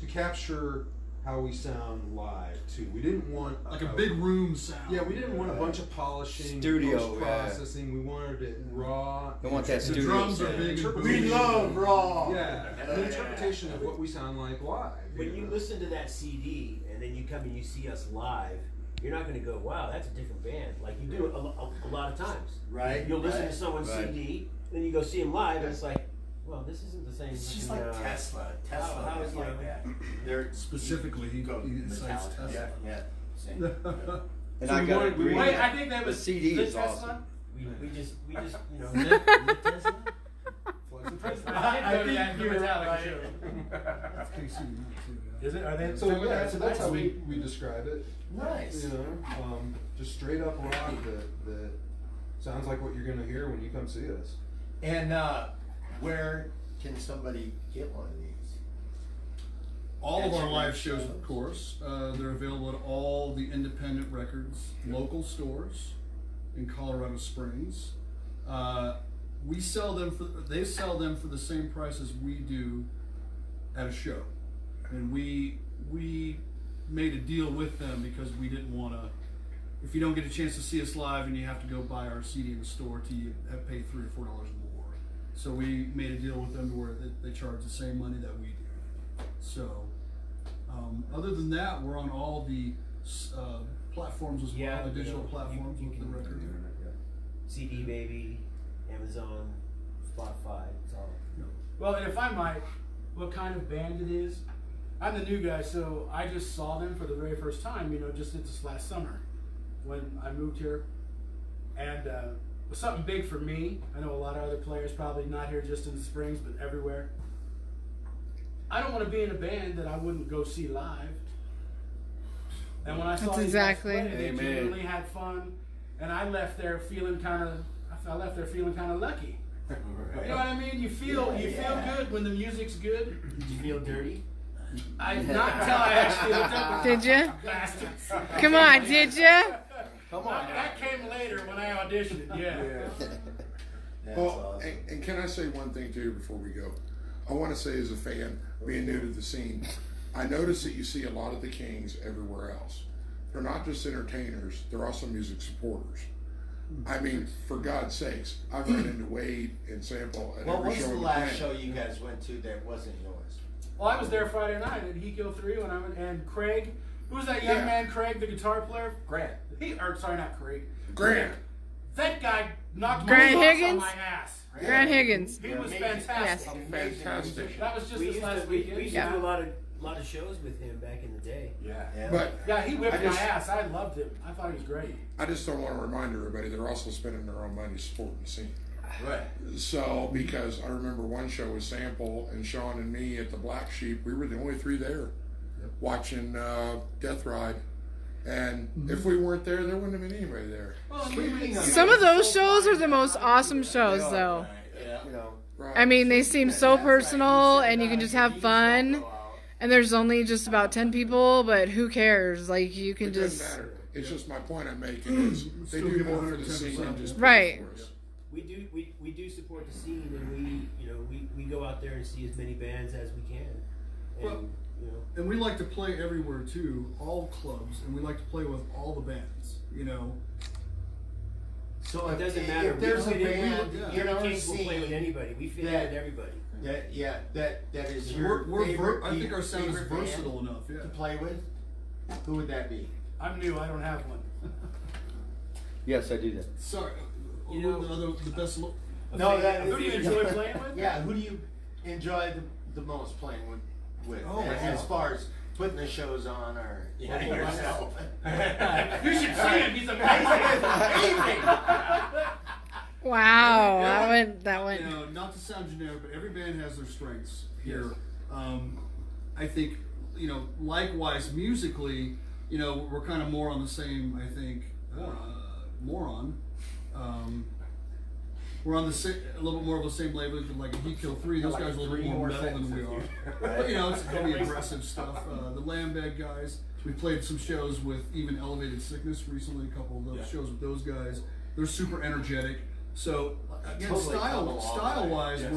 capture how we sound live too. We didn't want Like a big room sound. Yeah, we didn't want a bunch of polishing, Studio, post-processing. We wanted it raw. I want that The studio drums are sound. big. and We boomy. love raw. Yeah, an interpretation of what we sound like live. When you listen to that CD and then you come and you see us live, you're not going to go, "Wow, that's a different band." Like you do a lot of times. Right. You'll listen to someone's right. CD, then you go see them live, and it's like, "Well, this isn't the same." It's just like Tesla. Tesla how is is, like that. They're Specifically, he cites Metallica. Tesla. Yeah. Same. And So I we got wanted- agree. we Wait, I think that The was CD the is Tesla. awesome. We just lit Tesla. I did go to that Metallica show. That's KC, not too, yeah. Is it? Are they? So yeah, so that's how we describe it. Nice. You know, just straight up rock that sounds like what you're gonna hear when you come see us. And where can somebody get one of these? All of At our your live live shows, shows. of course, they're available at all the independent records, local stores in Colorado Springs. They sell them for the same price as we do at a show, and we made a deal with them because we didn't want to. If you don't get a chance to see us live and you have to go buy our CD in the store, you have to pay $3 or $4 more. So we made a deal with them to where they charge the same money that we do. So. Other than that, we're on all the platforms as well, the digital platforms with the record. CD Baby, Amazon, Spotify. It's all. Well, and if I might, what kind of band it is? I'm the new guy, so I just saw them for the very first time. Just this last summer when I moved here, and it was something big for me. I know a lot of other players, probably not here just in the Springs, but everywhere. I don't want to be in a band that I wouldn't go see live. And when I saw That's these exactly. guys play, they Amen. genuinely had fun, and I left there feeling kind of lucky. You know what I mean? You feel good when the music's good. Did you feel dirty? I not until I actually looked up. Did ya? Bastards. Come on, did ya? Come on. That came later when I auditioned. Yeah. That's Well, awesome. and can I say one thing too before we go? I want to say as a fan, being new to the scene, I notice that you see a lot of the Kings everywhere else. They're not just entertainers, they're also music supporters. I mean, for God's sakes, I've run into Wade and Sample at What every was show the in last planet. show you guys went to that wasn't yours? Well, I was there Friday night at Hikio 3 when I went, and Craig, who was that young Yeah. man, Craig, the guitar player? Grant. Sorry, not Craig. Grant. That guy knocked Grant my socks on Higgins? my ass. Grant Higgins. He was Amazing. fantastic. Yes. Fantastic. That was just We this used last to, we weekend. used to do a lot of shows with him back in the day. Yeah. Yeah. But Yeah, he whipped I just- my ass. I loved him. I thought he was great. I just don't want to remind everybody they're also spending their own money supporting the scene. Right. So, because I remember one show with Sample and Sean and me at the Black Sheep, we were the only three there watching Death Ride. And if we weren't there, there wouldn't have been anybody there. Some of those shows are the most awesome shows, though. Yeah. You know, Right. I mean, they seem so personal, and you can just have fun. And there's only just about 10 people, but who cares? Like, you can It doesn't just. matter. It's just my point I'm making is they Still do give more for the 110%. scene than just Right. for us. We do support the scene, and we go out there and see as many bands as we can. And, Well, and we like to play everywhere too, all clubs, and we like to play with all the bands. So It doesn't matter. if there's a We- we- band we- in our Kings will play with scene anybody. We fit in that- with everybody. that is your favorite, I think our sound is favorite band versatile enough. Yeah. to play with, who would that be? I'm new. I don't have one. Yes, I do that. Sorry. You know- the best. No, that Who do you enjoy playing with? Yeah, who do you enjoy the most playing with? Oh, as far as putting the shows on or yourself? You should see him. He's amazing. Wow, that went. You know, not to sound generic, but every band has their strengths here. I think, you know, likewise musically, you know, we're kind of more on the same. I think more on. We're on the a little bit more of the same label, like a Heat Kill 3. Those guys are a little bit more metal than we are. But, you know, it's heavy aggressive stuff. The Lambeg guys, we played some shows with even Elevated Sickness recently, a couple of those shows with those guys. They're super energetic. So again, Totally come along style-wise, Yes,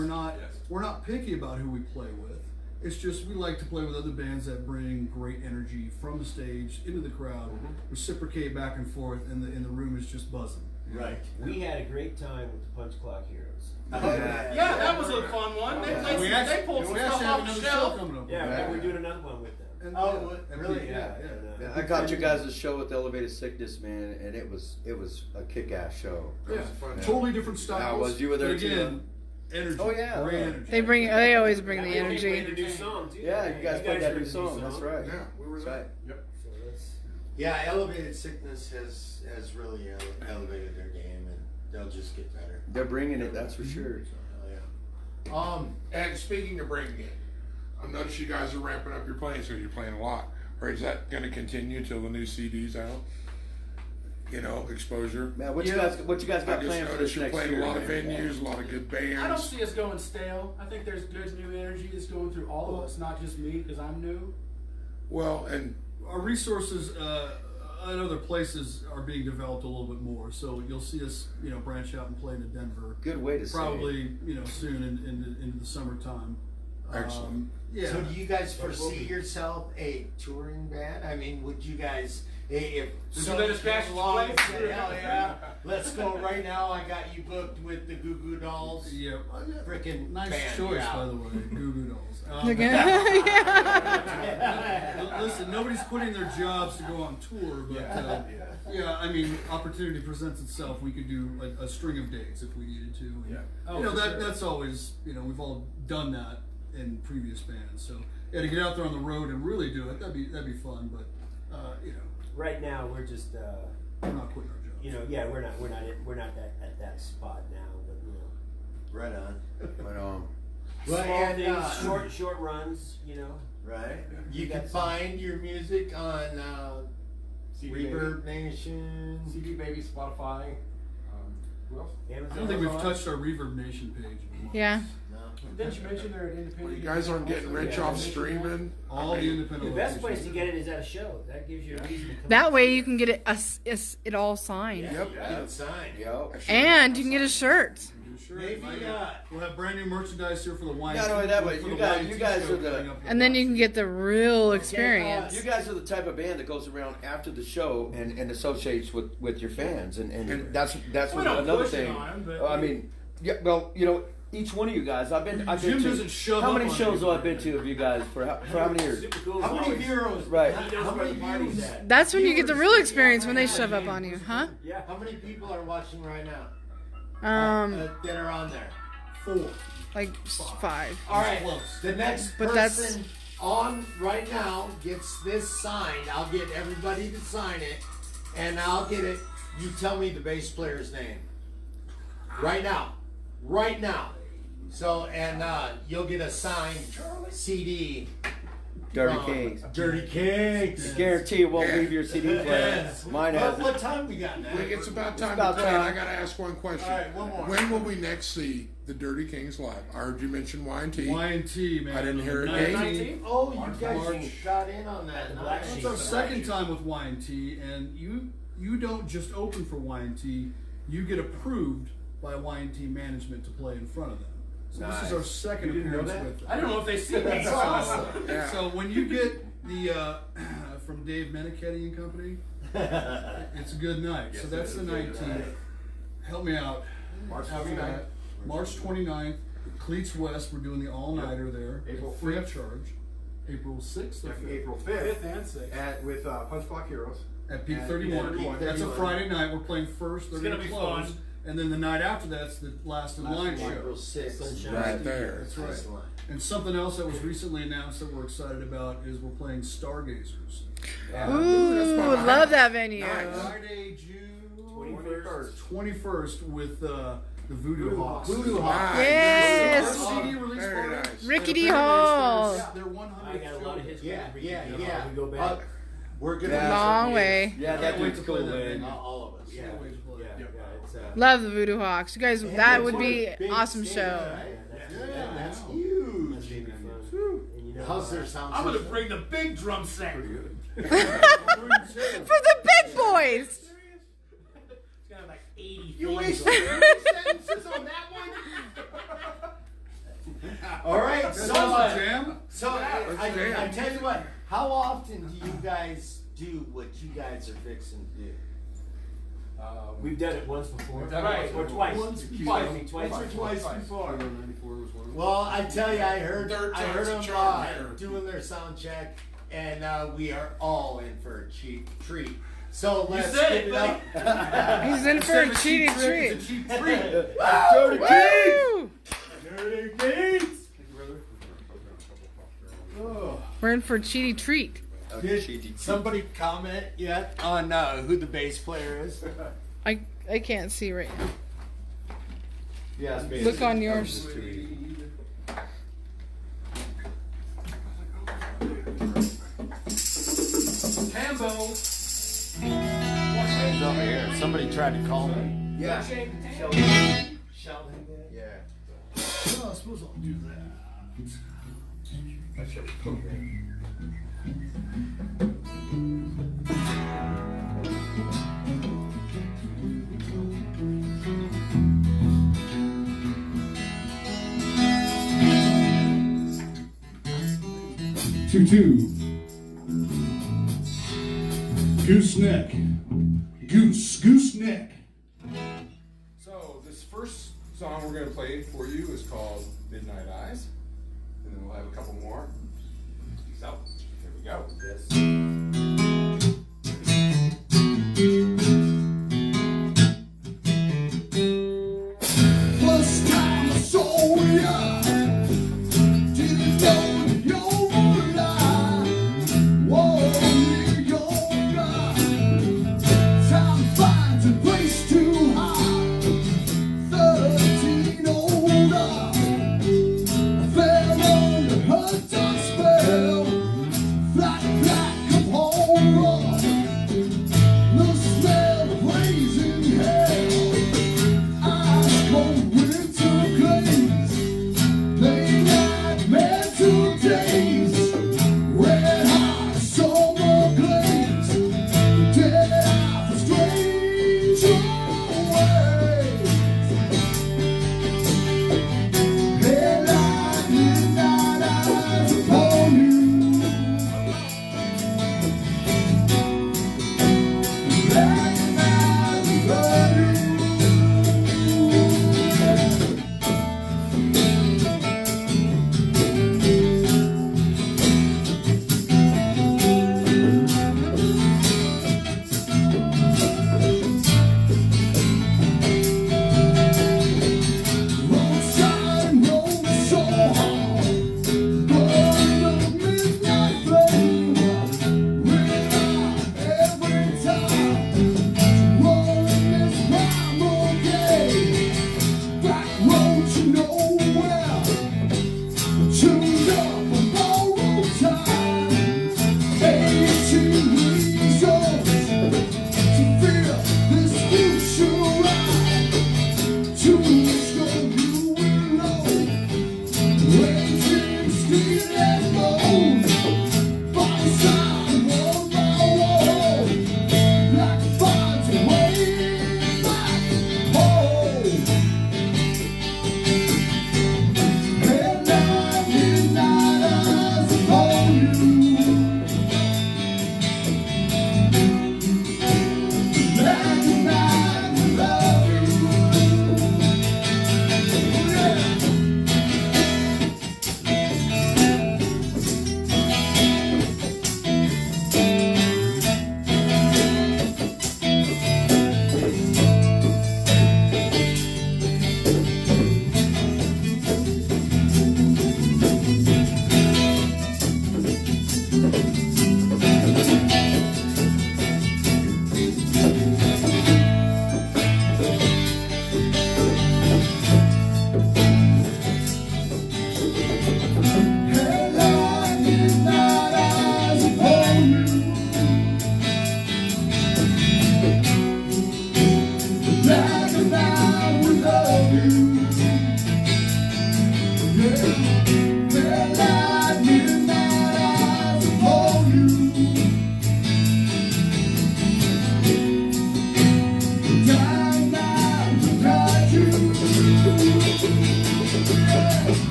we're not picky about who we play with. It's just we like to play with other bands that bring great energy from the stage into the crowd, reciprocate back and forth, and the room is just buzzing. Right. We had a great time with the Punch Clock Heroes. Yeah, that was a fun one. They pulled some we stuff actually have off the another show shelf. coming up. Yeah, we're doing another one with them. And, Oh, and really? Yeah. Yeah, I got you guys a show with Elevated Sickness, man, and it was a kick-ass show. Yeah, fun. totally different styles. Yeah, was you were there but again, energy. Oh, yeah. Great energy. They always bring the They played energy. the new song too. Yeah, you guys played that heard new the song. That's right. Yeah, we were That's there. right. Yep. So that's, Yeah, Elevated Sickness has really elevated their game, and they'll just get better. They're bringing it, that's for sure. Hell yeah. And speaking of bringing it, I noticed you guys are ramping up your playing, so you're playing a lot. Or is that going to continue till the new CD's out? You know, exposure. Man, what you guys I got just planned for noticed this you're next playing year? a lot of man? venues, a lot of good bands. I don't see us going stale. I think there's good new energy that's going through all of us, not just me because I'm new. Well, and Our resources in other places are being developed a little bit more, so you'll see us, you know, branch out and play to Denver. Good way to say it. Probably, you know, soon into the summertime. Excellent. Yeah. So do you guys foresee yourself a touring band? I mean, would you guys, if Would so you let us crash came the along and place? said, hell yeah, let's go right now, I got you booked with the Goo Goo Dolls. Yeah. Freaking Nice band, choice, yeah. by the way, Goo Goo Dolls. Yeah. Listen, nobody's quitting their jobs to go on tour, but yeah, I mean, opportunity presents itself. We could do like a string of dates if we needed to. And, Oh, you know, for sure. that's always, you know, we've all done that in previous bands. So yeah, to get out there on the road and really do it, that'd be fun. But you know, right now we're just, we're not quitting our jobs. you know, yeah, we're not at that spot now, but you know, Right on. Right on. Well, small and, things, short runs, you know. Right. You You got can some- find your music on CD Reverb Baby, Nation. CD Baby, Spotify. Who else? Amazon. I don't think we've touched our Reverb Nation page. in months. Yeah. No. Didn't you mention they're an independent? well, you guys aren't getting rich Yeah. off streaming. All I the mean, independent. The best locations. place to get it is at a show. That gives you a reason to come. That out. way you can get it all signed. Yep. Good sign. Yo. And you can get a shirt. Sure. Maybe, We'll have brand new merchandise here for the wine. Not only that, but you guys are the- And then you can get the real experience. You guys are the type of band that goes around after the show and associates with your fans, and that's We what don't another push it thing. on 'em, but I mean, yeah, well, you know, each one of you guys, I've been Jim to. doesn't shove How up many on shows have I anybody. been to of you guys for how many years? Super cool. How many always. views? Right. He knows How where many the party's views? at. That's when you get the real experience when they shove up on you, huh? Yeah. How many people are watching right now? That are on there? 4. Like 5. All right. Close. The next But person on right now gets this signed. I'll get everybody to sign it, and I'll get it. You tell me the bass player's name. Right now. Right now. So, and you'll get a signed CD. Dirty from Kings. Dirty Kings. Guarantee it won't leave your CD player. Yes. Mine Well, has. what time we got now? It's about time about to play. time. I got to ask one question. All right, one more. When will we next see the Dirty Kings live? I heard you mention Y&T. Y&T, man. I didn't hear it. 19th. Oh, you March. guys got in on that. The Black Nice. It's our second time with Y&T, and you don't just open for Y&T, you get approved by Y&T management to play in front of them. So this is our second appearance with them. I don't know if they see me. That's awesome. Yeah. So when you get the from Dave Meniketti and Company, it's a good night. So that's the 19th. help me out. March After 29th. that, March 29th, Cleats West, we're doing the all-nighter there. April free of 5th. charge. April 6th or 5th? April 5th 5th. and 6th. With Punch Block Heroes. At Peak And 31. Peak That's a 31. Friday night. We're playing first. They're It's gonna gonna be close. fun. And then the night after that's the last in line show. April 6th. Right there. That's right. And something else that was recently announced that we're excited about is we're playing Stargazers. Ooh, love that venue. Friday, June 21st with the Voodoo Hawks. Voodoo Hawks. Yes. CD release Very party. nice. Rickety Hall. Their 100th I got a lot of show. history. Yeah, with yeah, Ricky yeah. We go back. We're gonna Yeah. Long way. Yeah, that Can't wait dude's to cool, play that man. venue. all of us. Yeah, Can't wait to play. yeah, it's Love the Voodoo Hawks. You guys, that would be Big awesome stage, show. right? that's Yeah, that's That's huge. gonna be fun. And you know, How's their sound? I'm gonna system? bring the big drum set. For the big boys. It's gonna have like 80 You things wasted on it. 3 sentences on that one. All right, That's so awesome, Jam. so I tell you what. How often do you guys do what you guys are fixing to do? we've done it once before. We've done it Right, once or twice. before. Twice. I mean, twice. Once or twice before. 94 was one of them. Well, I tell you, I heard Third them time's a charm here. doing their sound check, and we are all in for a cheap treat. So let's said give it, it up. He's in for a cheaty treat. It's a cheap treat. Jody Keith! Woo! We're in for a cheaty treat. Did somebody comment yet on who the bass player is? I can't see right now. Yeah, it's me. Look on yours. Tambo. Hands over here. Somebody tried to call me. Yeah. Sheldon. Yeah. Oh, I suppose I'll do that. Two. Gooseneck. Gooseneck. So this first song we're gonna play for you is called Midnight Eyes, and then we'll have a couple more. So here we go. First time I saw ya, didn't know you would lie. Whoa, you're right. Time finds a place to hide. 13 older, I fell under her touch.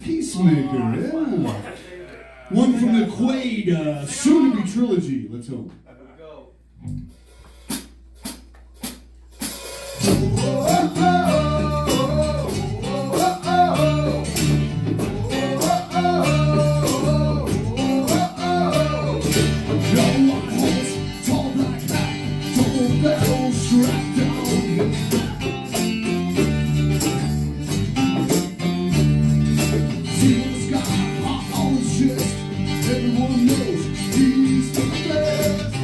Peacemaker, yeah. One from the Quaid, soon-to-be trilogy. Let's hope. Everyone knows he's the best.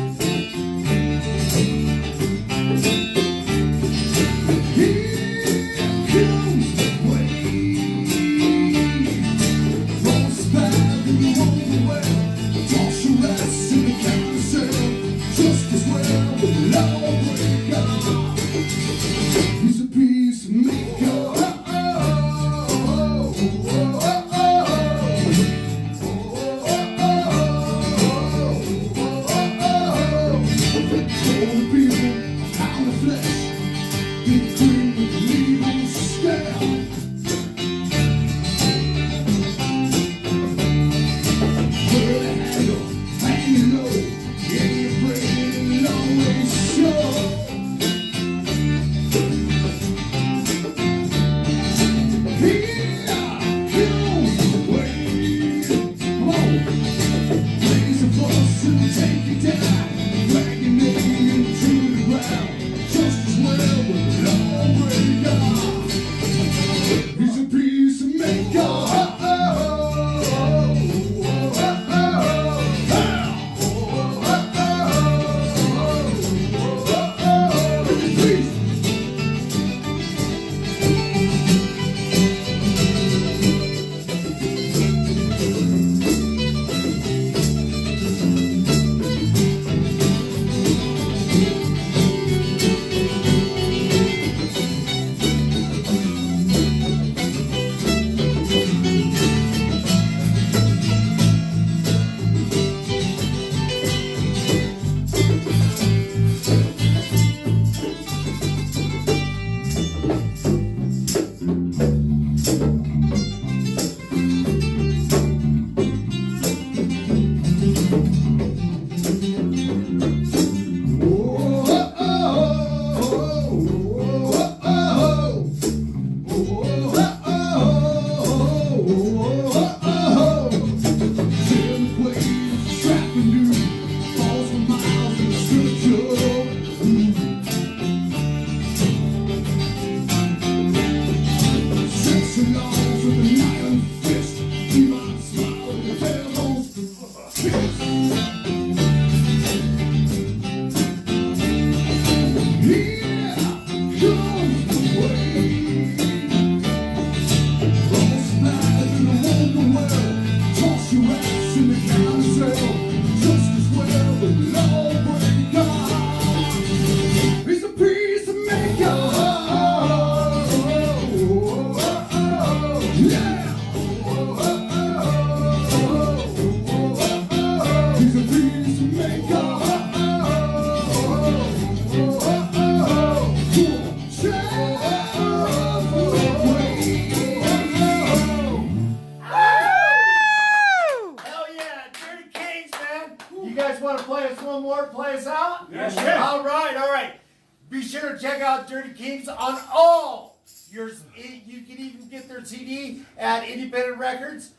sure to check out Dirty Kings on all your. You can even get their CD at Independent Records.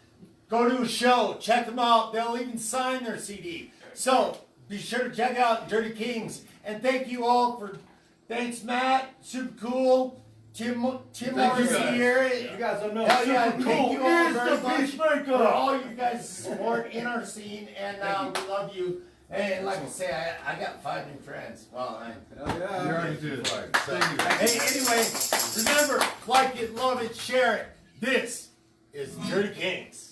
Go to a show, check them out. They'll even sign their CD. So be sure to check out Dirty Kings. And thank you all for. Thanks, Matt. Super cool. Tim Morty here. You guys don't know. Hell yeah, Super thank cool. you all Here's very the much Peacemaker. for all you guys' support in our scene, and we love you. And like I say, I got 5 new friends. Well, Hell yeah. You already did. Thank you. Hey, anyway, remember, like it, love it, share it. This is Dirty Kings.